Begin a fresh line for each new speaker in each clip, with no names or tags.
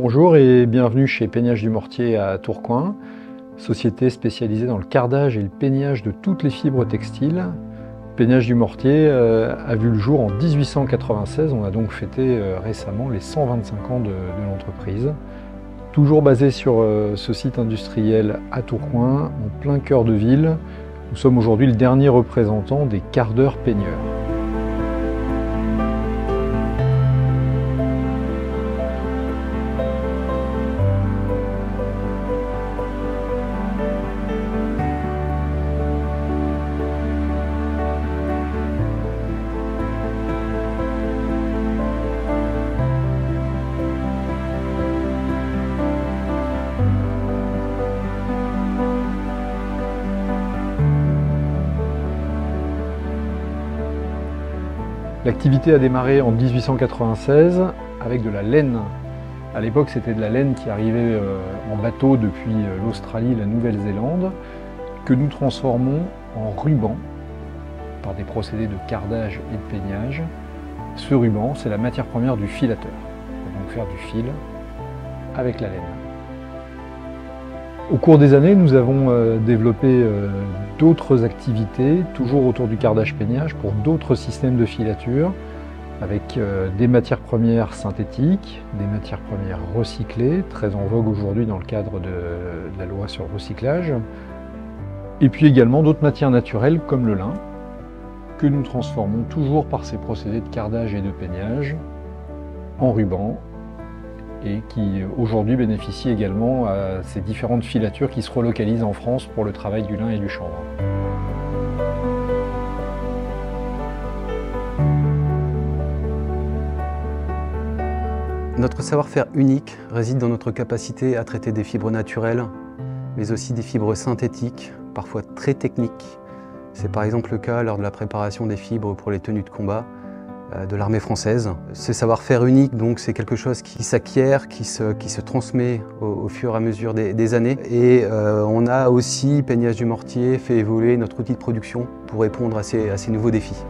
Bonjour et bienvenue chez Peignage du Mortier à Tourcoing, société spécialisée dans le cardage et le peignage de toutes les fibres textiles. Peignage du Mortier a vu le jour en 1896, on a donc fêté récemment les 125 ans de l'entreprise. Toujours basé sur ce site industriel à Tourcoing, en plein cœur de ville, nous sommes aujourd'hui le dernier représentant des cardeurs peigneurs. L'activité a démarré en 1896 avec de la laine. À l'époque, c'était de la laine qui arrivait en bateau depuis l'Australie et la Nouvelle-Zélande, que nous transformons en ruban par des procédés de cardage et de peignage. Ce ruban, c'est la matière première du filateur. On va donc faire du fil avec la laine. Au cours des années, nous avons développé d'autres activités, toujours autour du cardage-peignage, pour d'autres systèmes de filature, avec des matières premières synthétiques, des matières premières recyclées, très en vogue aujourd'hui dans le cadre de la loi sur le recyclage, et puis également d'autres matières naturelles comme le lin, que nous transformons toujours par ces procédés de cardage et de peignage en ruban, et qui aujourd'hui bénéficie également à ces différentes filatures qui se relocalisent en France pour le travail du lin et du chanvre.
Notre savoir-faire unique réside dans notre capacité à traiter des fibres naturelles, mais aussi des fibres synthétiques, parfois très techniques. C'est par exemple le cas lors de la préparation des fibres pour les tenues de combat de l'armée française. Ce savoir-faire unique, donc, c'est quelque chose qui s'acquiert, qui se transmet au fur et à mesure des années. Et on a aussi, Peignage du Mortier, fait évoluer notre outil de production pour répondre à ces nouveaux défis.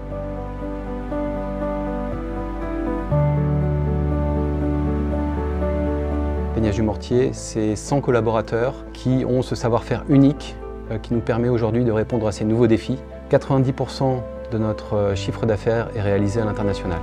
Peignage du Mortier, c'est 100 collaborateurs qui ont ce savoir-faire unique qui nous permet aujourd'hui de répondre à ces nouveaux défis. 90% de notre chiffre d'affaires est réalisé à l'international.